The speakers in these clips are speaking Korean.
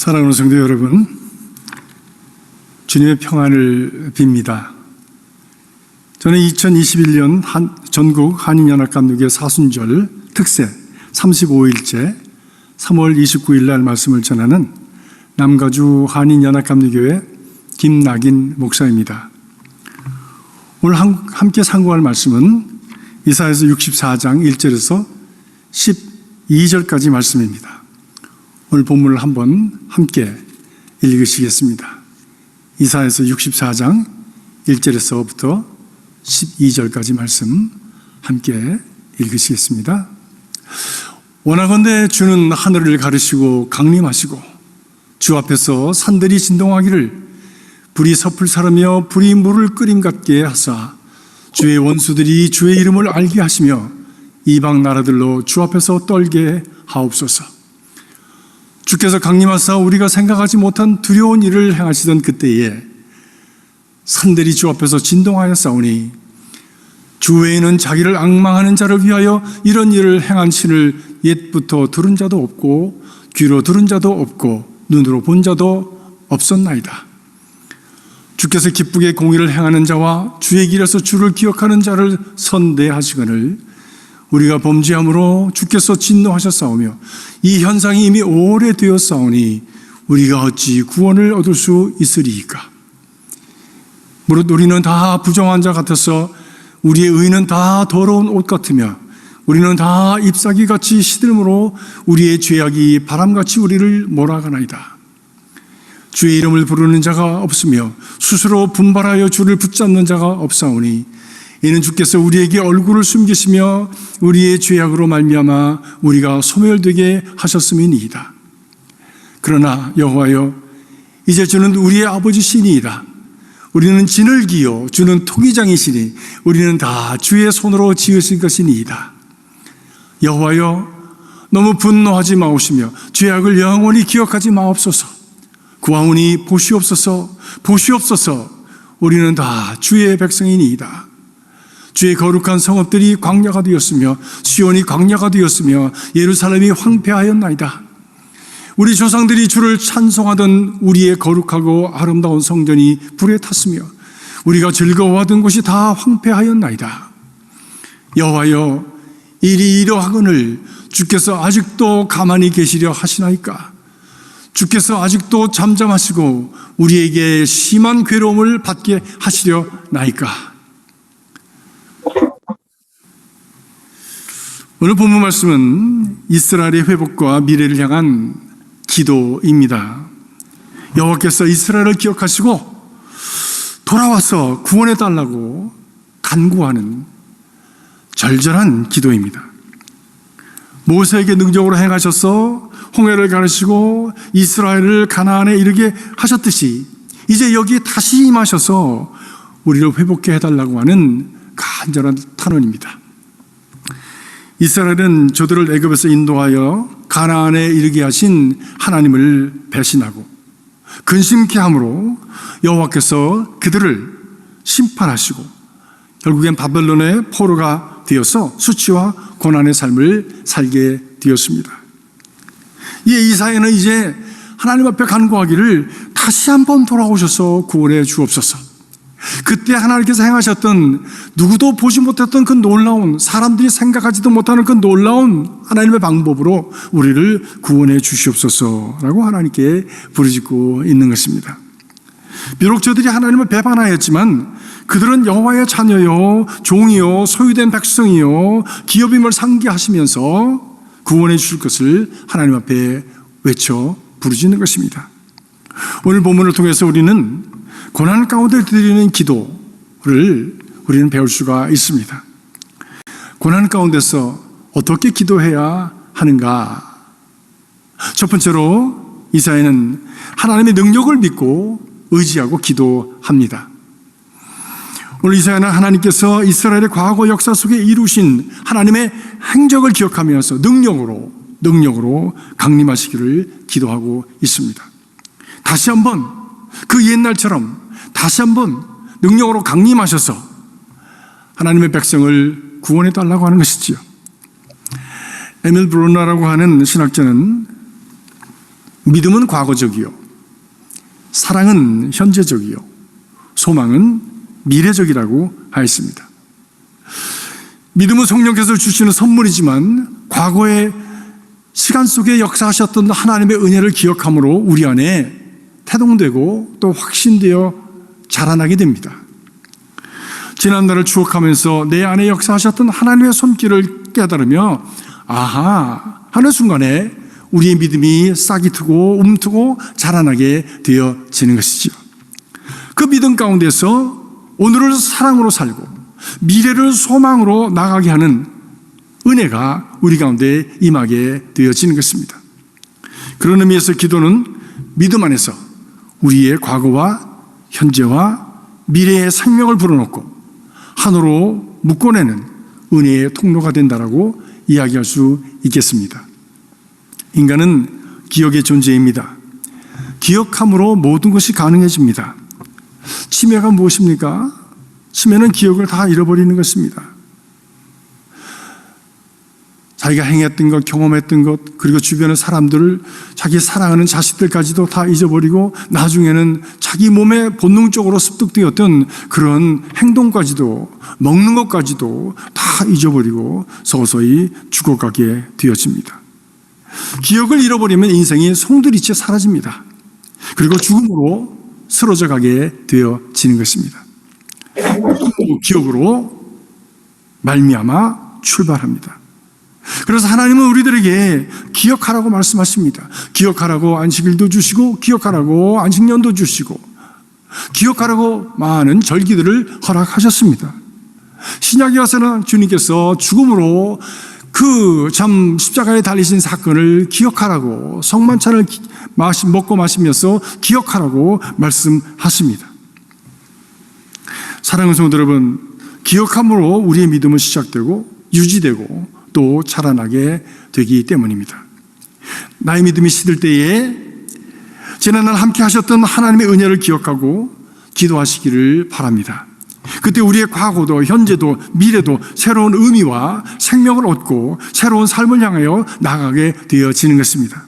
사랑하는 성도 여러분, 주님의 평안을 빕니다. 저는 2021년 전국 한인연합감리교회 사순절 특세 35일째 3월 29일 날 말씀을 전하는 남가주 한인연합감리교회 김낙인 목사입니다. 오늘 함께 상고할 말씀은 이사야서 64장 1절에서 12절까지 말씀입니다. 오늘 본문을 한번 함께 읽으시겠습니다. 이사야서 64장 1절에서부터 12절까지 말씀 함께 읽으시겠습니다. 원하건대 주는 하늘을 가르시고 강림하시고 주 앞에서 산들이 진동하기를 불이 섭을 사르며 불이 물을 끓임 같게 하사 주의 원수들이 주의 이름을 알게 하시며 이방 나라들로 주 앞에서 떨게 하옵소서. 주께서 강림하사 우리가 생각하지 못한 두려운 일을 행하시던 그때에 산들이 주 앞에서 진동하여 싸우니 주 외에는 자기를 앙망하는 자를 위하여 이런 일을 행한 신을 옛부터 들은 자도 없고 귀로 들은 자도 없고 눈으로 본 자도 없었나이다. 주께서 기쁘게 공의를 행하는 자와 주의 길에서 주를 기억하는 자를 선대하시거늘 우리가 범죄함으로 주께서 진노하셨사오며 이 현상이 이미 오래되었사오니 우리가 어찌 구원을 얻을 수 있으리이까. 무릇 우리는 다 부정한 자 같아서 우리의 의는 다 더러운 옷 같으며 우리는 다 잎사귀같이 시들므로 우리의 죄악이 바람같이 우리를 몰아가나이다. 주의 이름을 부르는 자가 없으며 스스로 분발하여 주를 붙잡는 자가 없사오니 이는 주께서 우리에게 얼굴을 숨기시며 우리의 죄악으로 말미암아 우리가 소멸되게 하셨음이니이다. 그러나 여호와여, 이제 주는 우리의 아버지시니이다. 우리는 진흙이요 주는 토기장이시니 우리는 다 주의 손으로 지으신 것이니이다. 여호와여, 너무 분노하지 마옵시며 죄악을 영원히 기억하지 마옵소서. 구하오니 보시옵소서, 보시옵소서. 우리는 다 주의 백성이니이다. 주의 거룩한 성읍들이 광야가 되었으며 시온이 광야가 되었으며 예루살렘이 황폐하였나이다. 우리 조상들이 주를 찬송하던 우리의 거룩하고 아름다운 성전이 불에 탔으며 우리가 즐거워하던 곳이 다 황폐하였나이다. 여호와여, 일이 이러하거늘 주께서 아직도 가만히 계시려 하시나이까. 주께서 아직도 잠잠하시고 우리에게 심한 괴로움을 받게 하시려 나이까. 오늘 본문 말씀은 이스라엘의 회복과 미래를 향한 기도입니다. 여호와께서 이스라엘을 기억하시고 돌아와서 구원해 달라고 간구하는 절절한 기도입니다. 모세에게 능력으로 행하셔서 홍해를 가르시고 이스라엘을 가나안에 이르게 하셨듯이 이제 여기에 다시 임하셔서 우리를 회복해 해달라고 하는 간절한 탄원입니다. 이스라엘은 저들을 애굽에서 인도하여 가나안에 이르게 하신 하나님을 배신하고 근심케 함으로 여호와께서 그들을 심판하시고 결국엔 바벨론의 포로가 되어서 수치와 고난의 삶을 살게 되었습니다. 이사야는 이제 하나님 앞에 간구하기를 다시 한번 돌아오셔서 구원해 주옵소서. 그때 하나님께서 행하셨던 누구도 보지 못했던 그 놀라운, 사람들이 생각하지도 못하는 그 놀라운 하나님의 방법으로 우리를 구원해 주시옵소서라고 하나님께 부르짖고 있는 것입니다. 비록 저들이 하나님을 배반하였지만 그들은 여호와의 자녀요 종이요 소유된 백성이요 기업임을 상기하시면서 구원해 주실 것을 하나님 앞에 외쳐 부르짖는 것입니다. 오늘 본문을 통해서 우리는 고난 가운데 드리는 기도를 우리는 배울 수가 있습니다. 고난 가운데서 어떻게 기도해야 하는가? 첫 번째로 이사야는 하나님의 능력을 믿고 의지하고 기도합니다. 오늘 이사야는 하나님께서 이스라엘의 과거 역사 속에 이루신 하나님의 행적을 기억하면서 능력으로 강림하시기를 기도하고 있습니다. 다시 한번 그 옛날처럼 다시 한번 능력으로 강림하셔서 하나님의 백성을 구원해 달라고 하는 것이지요. 에밀 브로나라고 하는 신학자는 믿음은 과거적이요, 사랑은 현재적이요, 소망은 미래적이라고 하였습니다. 믿음은 성령께서 주시는 선물이지만 과거의 시간 속에 역사하셨던 하나님의 은혜를 기억함으로 우리 안에 태동되고 또 확신되어 자라나게 됩니다. 지난날을 추억하면서 내 안에 역사하셨던 하나님의 손길을 깨달으며 아하 하는 순간에 우리의 믿음이 싹이 트고 움트고 자라나게 되어지는 것이죠. 그 믿음 가운데서 오늘을 사랑으로 살고 미래를 소망으로 나가게 하는 은혜가 우리 가운데 임하게 되어지는 것입니다. 그런 의미에서 기도는 믿음 안에서 우리의 과거와 현재와 미래의 생명을 불어넣고 하나로 묶어내는 은혜의 통로가 된다라고 이야기할 수 있겠습니다. 인간은 기억의 존재입니다. 기억함으로 모든 것이 가능해집니다. 치매가 무엇입니까? 치매는 기억을 다 잃어버리는 것입니다. 자기가 행했던 것, 경험했던 것, 그리고 주변의 사람들을, 자기 사랑하는 자식들까지도 다 잊어버리고 나중에는 자기 몸에 본능적으로 습득되었던 그런 행동까지도, 먹는 것까지도 다 잊어버리고 서서히 죽어가게 되어집니다. 기억을 잃어버리면 인생이 송두리째 사라집니다. 그리고 죽음으로 쓰러져 가게 되어지는 것입니다. 기억으로 말미암아 출발합니다. 그래서 하나님은 우리들에게 기억하라고 말씀하십니다. 기억하라고 안식일도 주시고, 기억하라고 안식년도 주시고, 기억하라고 많은 절기들을 허락하셨습니다. 신약에 와서는 주님께서 죽음으로 그 참 십자가에 달리신 사건을 기억하라고, 성만찬을 먹고 마시면서 기억하라고 말씀하십니다. 사랑하는 성도 여러분, 기억함으로 우리의 믿음은 시작되고 유지되고 또 자라나게 되기 때문입니다. 나의 믿음이 시들 때에 지난날 함께 하셨던 하나님의 은혜를 기억하고 기도하시기를 바랍니다. 그때 우리의 과거도 현재도 미래도 새로운 의미와 생명을 얻고 새로운 삶을 향하여 나가게 되어지는 것입니다.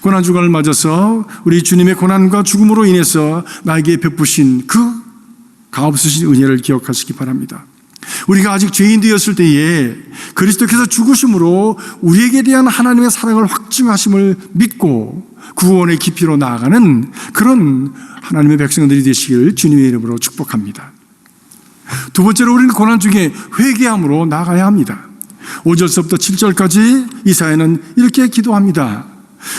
고난주간을 맞아서 우리 주님의 고난과 죽음으로 인해서 나에게 베푸신 그 값없으신 은혜를 기억하시기 바랍니다. 우리가 아직 죄인 되었을 때에 그리스도께서 죽으심으로 우리에게 대한 하나님의 사랑을 확증하심을 믿고 구원의 깊이로 나아가는 그런 하나님의 백성들이 되시길 주님의 이름으로 축복합니다. 두 번째로 우리는 고난 중에 회개함으로 나아가야 합니다. 5절서부터 7절까지 이사야는 이렇게 기도합니다.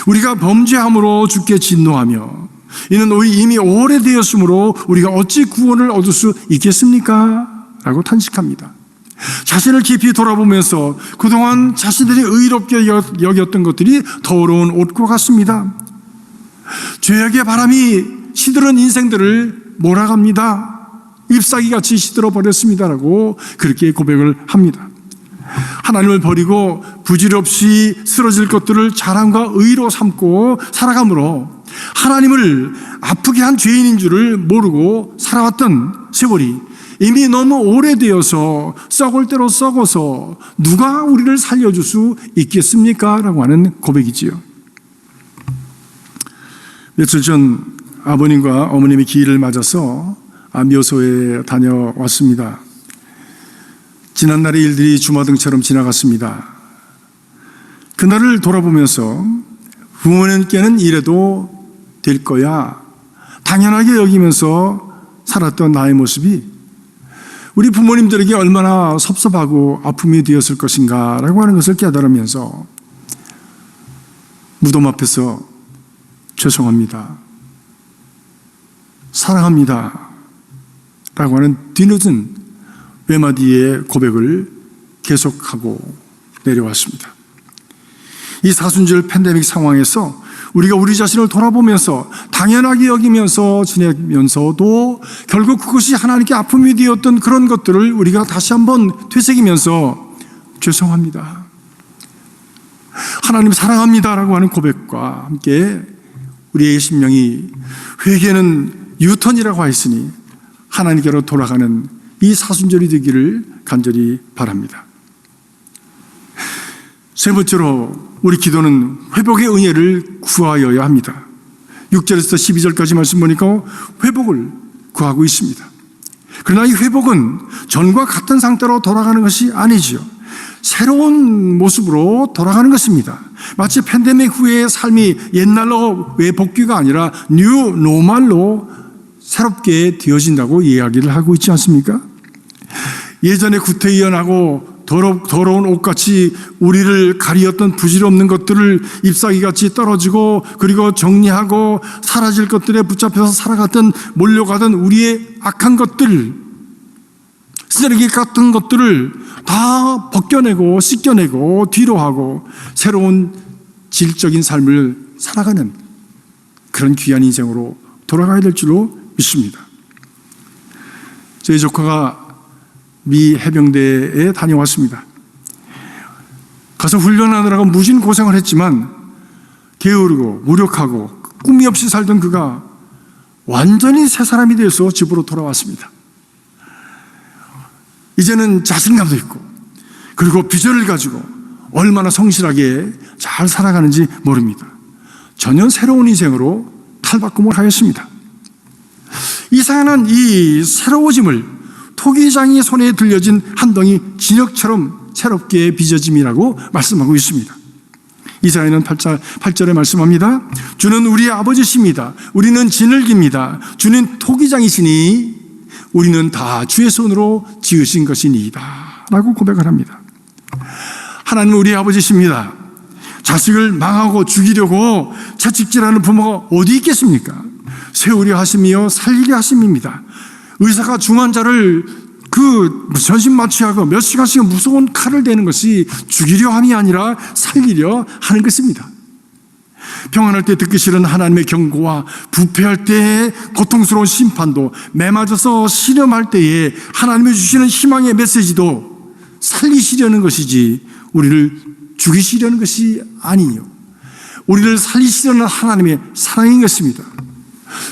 우리가 범죄함으로 주께 진노하며 이는 이미 오래되었으므로 우리가 어찌 구원을 얻을 수 있겠습니까? 라고 탄식합니다. 자신을 깊이 돌아보면서 그동안 자신들이 의롭게 여겼던 것들이 더러운 옷과 같습니다. 죄악의 바람이 시들은 인생들을 몰아갑니다. 잎사귀같이 시들어 버렸습니다라고 그렇게 고백을 합니다. 하나님을 버리고 부질없이 쓰러질 것들을 자랑과 의로 삼고 살아감으로 하나님을 아프게 한 죄인인 줄을 모르고 살아왔던 세월이 이미 너무 오래되어서 썩을 대로 썩어서 누가 우리를 살려줄 수 있겠습니까? 라고 하는 고백이지요. 며칠 전 아버님과 어머님이 기일을 맞아서 묘소에 다녀왔습니다. 지난날의 일들이 주마등처럼 지나갔습니다. 그날을 돌아보면서 부모님께는 이래도 될 거야 당연하게 여기면서 살았던 나의 모습이 우리 부모님들에게 얼마나 섭섭하고 아픔이 되었을 것인가 라고 하는 것을 깨달으면서 무덤 앞에서 죄송합니다, 사랑합니다 라고 하는 뒤늦은 외마디의 고백을 계속하고 내려왔습니다. 이 사순절 팬데믹 상황에서 우리가 우리 자신을 돌아보면서 당연하게 여기면서 지내면서도 결국 그것이 하나님께 아픔이 되었던 그런 것들을 우리가 다시 한번 되새기면서 죄송합니다, 하나님 사랑합니다라고 하는 고백과 함께 우리의 심령이 회개는 유턴이라고 하였으니 하나님께로 돌아가는 이 사순절이 되기를 간절히 바랍니다. 세 번째로 우리 기도는 회복의 은혜를 구하여야 합니다. 6절에서 12절까지 말씀 보니까 회복을 구하고 있습니다. 그러나 이 회복은 전과 같은 상태로 돌아가는 것이 아니지요. 새로운 모습으로 돌아가는 것입니다. 마치 팬데믹 후의 삶이 옛날로 왜 복귀가 아니라 뉴 노멀로 새롭게 되어진다고 이야기를 하고 있지 않습니까? 예전에 구태의연하고 더러운 옷같이 우리를 가리었던 부질없는 것들을 잎사귀같이 떨어지고 그리고 정리하고 사라질 것들에 붙잡혀서 살아갔던 몰려가던 우리의 악한 것들, 쓰레기 같은 것들을 다 벗겨내고 씻겨내고 뒤로 하고 새로운 질적인 삶을 살아가는 그런 귀한 인생으로 돌아가야 될 줄로 믿습니다. 저희 조카가 미 해병대에 다녀왔습니다. 가서 훈련하느라고 무진 고생을 했지만 게으르고 무력하고 꿈이 없이 살던 그가 완전히 새 사람이 되어서 집으로 돌아왔습니다. 이제는 자신감도 있고 그리고 비전을 가지고 얼마나 성실하게 잘 살아가는지 모릅니다. 전혀 새로운 인생으로 탈바꿈을 하였습니다. 이상한 이 새로워짐을 토기장이 손에 들려진 한 덩이 진흙처럼 새롭게 빚어짐이라고 말씀하고 있습니다. 이사야는 8절에 말씀합니다. 주는 우리의 아버지십니다. 우리는 진흙입니다. 주는 토기장이시니 우리는 다 주의 손으로 지으신 것이니이다 라고 고백을 합니다. 하나님은 우리의 아버지십니다. 자식을 망하고 죽이려고 채찍질하는 부모가 어디 있겠습니까? 세우려 하심이요 살리려 하심입니다. 의사가 중환자를 전신 마취하고 몇 시간씩 무서운 칼을 대는 것이 죽이려 함이 아니라 살리려 하는 것입니다. 평안할 때 듣기 싫은 하나님의 경고와 부패할 때의 고통스러운 심판도 매맞아서 실험할 때에 하나님이 주시는 희망의 메시지도 살리시려는 것이지 우리를 죽이시려는 것이 아니요 우리를 살리시려는 하나님의 사랑인 것입니다.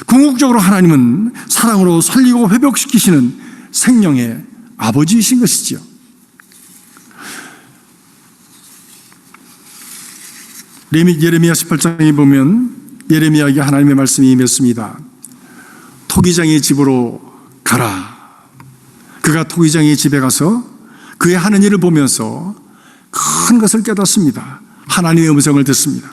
궁극적으로 하나님은 사랑으로 살리고 회복시키시는 생명의 아버지이신 것이지요. 예레미야 18장에 보면 예레미야에게 하나님의 말씀이 임했습니다. 토기장의 집으로 가라. 그가 토기장의 집에 가서 그의 하는 일을 보면서 큰 것을 깨닫습니다. 하나님의 음성을 듣습니다.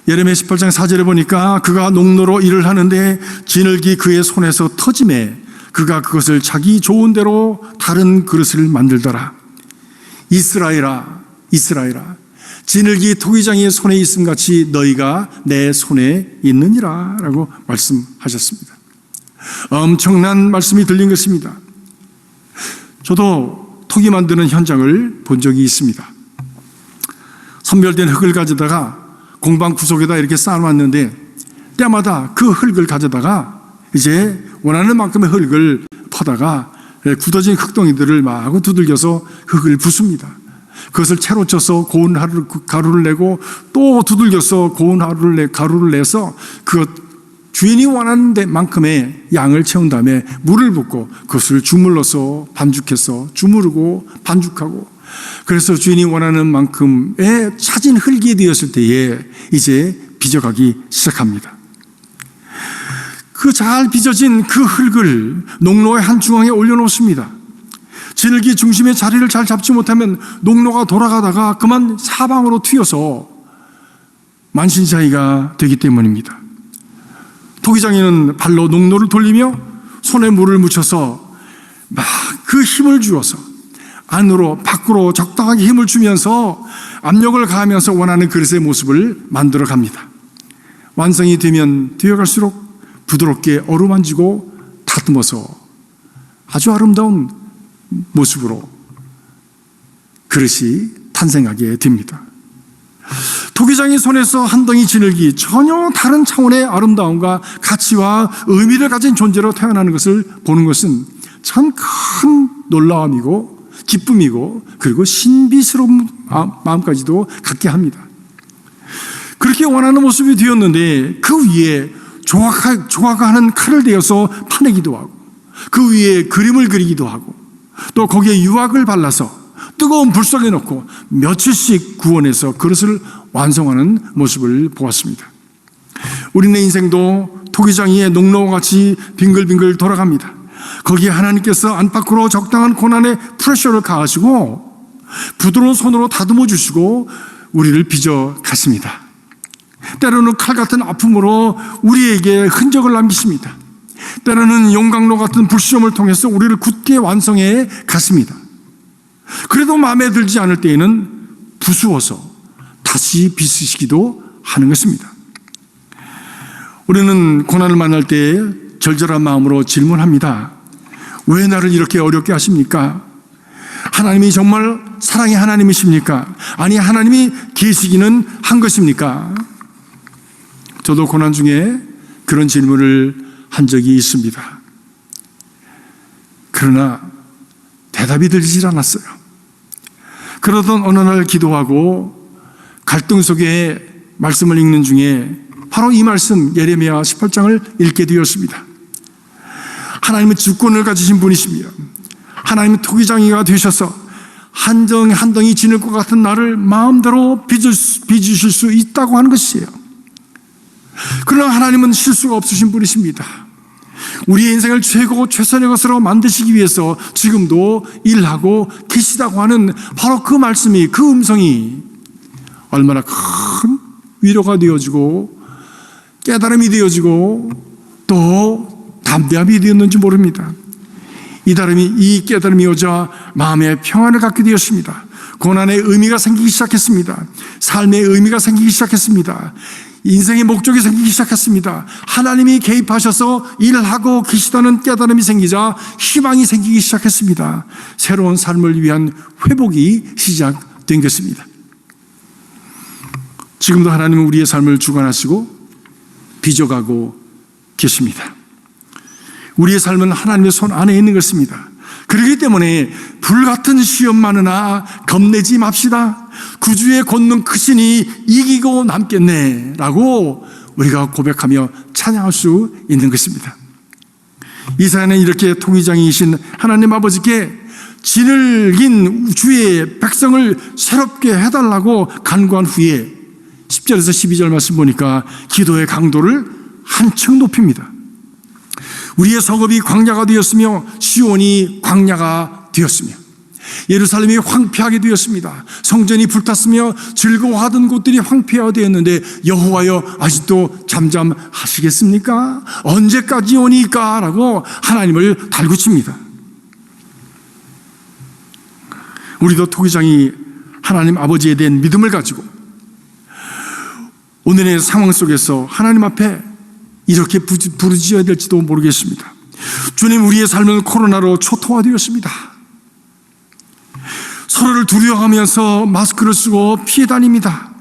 예레미야 18장 4절에 보니까 그가 농로로 일을 하는데 진흙이 그의 손에서 터짐에 그가 그것을 자기 좋은 대로 다른 그릇을 만들더라. 이스라엘아 진흙이 토기장의 손에 있음같이 너희가 내 손에 있느니라 라고 말씀하셨습니다. 엄청난 말씀이 들린 것입니다. 저도 토기 만드는 현장을 본 적이 있습니다. 선별된 흙을 가져다가 공방 구석에다 이렇게 쌓아놨는데 때마다 그 흙을 가져다가 이제 원하는 만큼의 흙을 퍼다가 굳어진 흙덩이들을 마구 두들겨서 흙을 붓습니다. 그것을 채로 쳐서 고운 가루를 내고 또 두들겨서 고운 가루를 내서 그것 주인이 원하는 만큼의 양을 채운 다음에 물을 붓고 그것을 주물러서 반죽해서 주무르고 반죽하고 그래서 주인이 원하는 만큼의 차진 흙이 되었을 때에 이제 빚어가기 시작합니다. 그 잘 빚어진 그 흙을 농로의 한 중앙에 올려놓습니다. 진흙이 중심의 자리를 잘 잡지 못하면 농로가 돌아가다가 그만 사방으로 튀어서 만신창이가 되기 때문입니다. 토기장이는 발로 농로를 돌리며 손에 물을 묻혀서 막 그 힘을 주어서 안으로 밖으로 적당하게 힘을 주면서 압력을 가하면서 원하는 그릇의 모습을 만들어 갑니다. 완성이 되면 되어갈수록 부드럽게 어루만지고 다듬어서 아주 아름다운 모습으로 그릇이 탄생하게 됩니다. 토기장의 손에서 한 덩이 진흙이 전혀 다른 차원의 아름다움과 가치와 의미를 가진 존재로 태어나는 것을 보는 것은 참 큰 놀라움이고 기쁨이고 그리고 신비스러운 마음까지도 갖게 합니다. 그렇게 원하는 모습이 되었는데 그 위에 조각하는 칼을 대어서 파내기도 하고 그 위에 그림을 그리기도 하고 또 거기에 유황을 발라서 뜨거운 불 속에 넣고 며칠씩 구워내서 그릇을 완성하는 모습을 보았습니다. 우리네 인생도 토기장이의 농로와 같이 빙글빙글 돌아갑니다. 거기에 하나님께서 안팎으로 적당한 고난의 프레셔를 가하시고 부드러운 손으로 다듬어 주시고 우리를 빚어 가십니다. 때로는 칼 같은 아픔으로 우리에게 흔적을 남기십니다. 때로는 용광로 같은 불시험을 통해서 우리를 굳게 완성해 갔습니다. 그래도 마음에 들지 않을 때에는 부수어서 다시 빚으시기도 하는 것입니다. 우리는 고난을 만날 때 절절한 마음으로 질문합니다. 왜 나를 이렇게 어렵게 하십니까? 하나님이 정말 사랑의 하나님이십니까? 아니, 하나님이 계시기는 한 것입니까? 저도 고난 중에 그런 질문을 한 적이 있습니다. 그러나 대답이 들리질 않았어요. 그러던 어느 날 기도하고 갈등 속에 말씀을 읽는 중에 바로 이 말씀 예레미야 18장을 읽게 되었습니다. 하나님은 주권을 가지신 분이시며 하나님은 토기장이가 되셔서 한 덩이 지낼 것 같은 나를 마음대로 빚으실 수 있다고 하는 것이에요. 그러나 하나님은 실수가 없으신 분이십니다. 우리의 인생을 최선의 것으로 만드시기 위해서 지금도 일하고 계시다고 하는 바로 그 말씀이, 그 음성이 얼마나 큰 위로가 되어지고 깨달음이 되어지고 또 담대함이 되었는지 모릅니다. 이 깨달음이 오자 마음의 평안을 갖게 되었습니다. 고난의 의미가 생기기 시작했습니다. 삶의 의미가 생기기 시작했습니다. 인생의 목적이 생기기 시작했습니다. 하나님이 개입하셔서 일하고 계시다는 깨달음이 생기자 희망이 생기기 시작했습니다. 새로운 삶을 위한 회복이 시작된 것입니다. 지금도 하나님은 우리의 삶을 주관하시고 빚어가고 계십니다. 우리의 삶은 하나님의 손 안에 있는 것입니다. 그렇기 때문에 불같은 시험 많으나 겁내지 맙시다. 구주의 권능 크시니 이기고 남겠네 라고 우리가 고백하며 찬양할 수 있는 것입니다. 이사야는 이렇게 통위장이신 하나님 아버지께 진을긴 주의 백성을 새롭게 해달라고 간구한 후에 10절에서 12절 말씀 보니까 기도의 강도를 한층 높입니다. 우리의 성읍이 광야가 되었으며 시온이 광야가 되었으며 예루살렘이 황폐하게 되었습니다. 성전이 불탔으며 즐거워하던 곳들이 황폐하게 되었는데 여호와여 아직도 잠잠하시겠습니까? 언제까지 오니까? 라고 하나님을 달구칩니다. 우리도 토기장이 하나님 아버지에 대한 믿음을 가지고 오늘의 상황 속에서 하나님 앞에 이렇게 부르짖어야 될지도 모르겠습니다. 주님, 우리의 삶은 코로나로 초토화되었습니다. 서로를 두려워하면서 마스크를 쓰고 피해 다닙니다.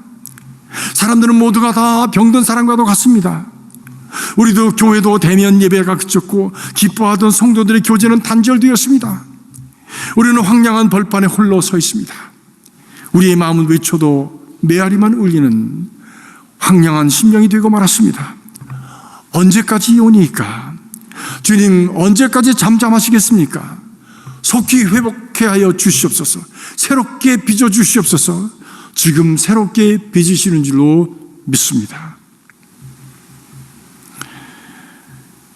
사람들은 모두가 다 병든 사람과도 같습니다. 우리도 교회도 대면 예배가 그쳤고 기뻐하던 성도들의 교제는 단절되었습니다. 우리는 황량한 벌판에 홀로 서 있습니다. 우리의 마음은 외쳐도 메아리만 울리는 황량한 심령이 되고 말았습니다. 언제까지 오니까? 주님, 언제까지 잠잠하시겠습니까? 속히 회복해 하여 주시옵소서. 새롭게 빚어 주시옵소서. 지금 새롭게 빚으시는 줄로 믿습니다.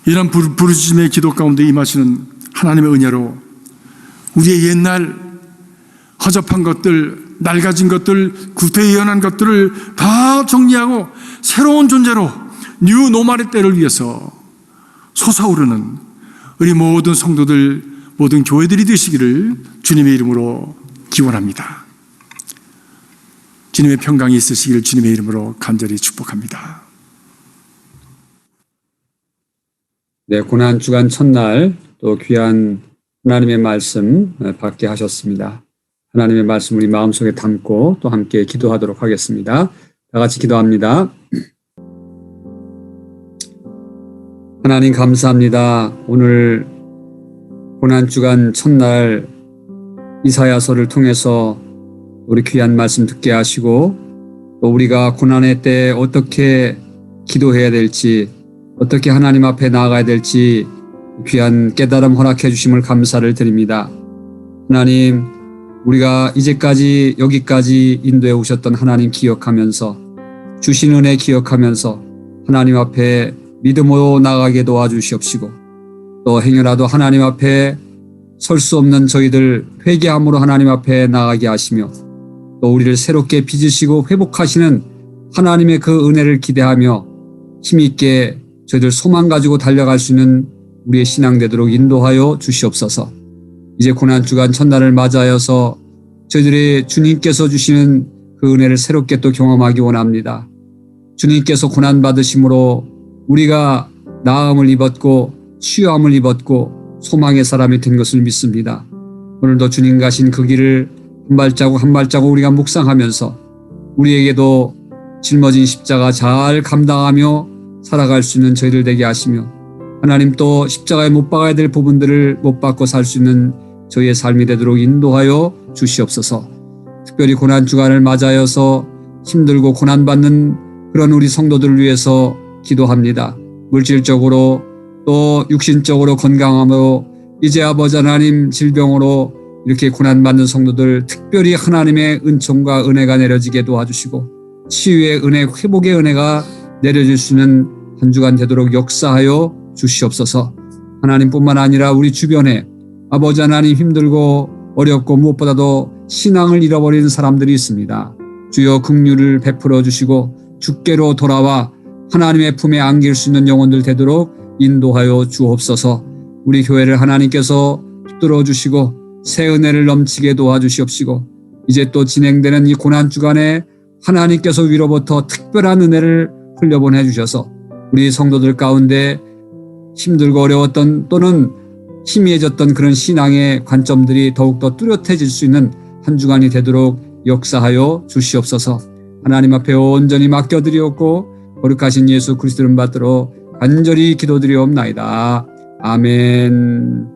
이런 부르짖음의 기도 가운데 임하시는 하나님의 은혜로 우리의 옛날 허접한 것들, 낡아진 것들, 구태연한 것들을 다 정리하고 새로운 존재로 뉴 노말의 때를 위해서 솟아오르는 우리 모든 성도들, 모든 교회들이 되시기를 주님의 이름으로 기원합니다. 주님의 평강이 있으시기를 주님의 이름으로 간절히 축복합니다. 네, 고난 주간 첫날 또 귀한 하나님의 말씀 받게 하셨습니다. 하나님의 말씀 우리 마음속에 담고 또 함께 기도하도록 하겠습니다. 다 같이 기도합니다. 하나님 감사합니다. 오늘 고난주간 첫날 이사야서를 통해서 우리 귀한 말씀 듣게 하시고 또 우리가 고난의 때 어떻게 기도해야 될지 어떻게 하나님 앞에 나아가야 될지 귀한 깨달음 허락해 주심을 감사를 드립니다. 하나님, 우리가 이제까지 여기까지 인도해 오셨던 하나님 기억하면서 주신 은혜 기억하면서 하나님 앞에 믿음으로 나가게 도와주시옵시고 또 행여라도 하나님 앞에 설 수 없는 저희들 회개함으로 하나님 앞에 나가게 하시며 또 우리를 새롭게 빚으시고 회복하시는 하나님의 그 은혜를 기대하며 힘있게 저희들 소망 가지고 달려갈 수 있는 우리의 신앙 되도록 인도하여 주시옵소서. 이제 고난주간 첫날을 맞아여서 저희들이 주님께서 주시는 그 은혜를 새롭게 또 경험하기 원합니다. 주님께서 고난받으심으로 우리가 나음을 입었고 치유함을 입었고 소망의 사람이 된 것을 믿습니다. 오늘도 주님 가신 그 길을 한 발자국 한 발자국 우리가 묵상하면서 우리에게도 짊어진 십자가 잘 감당하며 살아갈 수 있는 저희들 되게 하시며 하나님 또 십자가에 못 박아야 될 부분들을 못 박고 살 수 있는 저희의 삶이 되도록 인도하여 주시옵소서. 특별히 고난주간을 맞아여서 힘들고 고난받는 그런 우리 성도들을 위해서 기도합니다. 물질적으로 또 육신적으로 건강함으로 이제 아버지 하나님 질병으로 이렇게 고난받는 성도들 특별히 하나님의 은총과 은혜가 내려지게 도와주시고 치유의 은혜, 회복의 은혜가 내려질 수 있는 한 주간 되도록 역사하여 주시옵소서. 하나님뿐만 아니라 우리 주변에 아버지 하나님 힘들고 어렵고 무엇보다도 신앙을 잃어버리는 사람들이 있습니다. 주여 긍휼을 베풀어 주시고 주께로 돌아와 하나님의 품에 안길 수 있는 영혼들 되도록 인도하여 주옵소서. 우리 교회를 하나님께서 붙들어 주시고 새 은혜를 넘치게 도와주시옵시고 이제 또 진행되는 이 고난주간에 하나님께서 위로부터 특별한 은혜를 흘려보내 주셔서 우리 성도들 가운데 힘들고 어려웠던 또는 희미해졌던 그런 신앙의 관점들이 더욱더 뚜렷해질 수 있는 한 주간이 되도록 역사하여 주시옵소서. 하나님 앞에 온전히 맡겨드리옵고 거룩하신 예수 그리스도를 받들어 간절히 기도드리옵나이다. 아멘.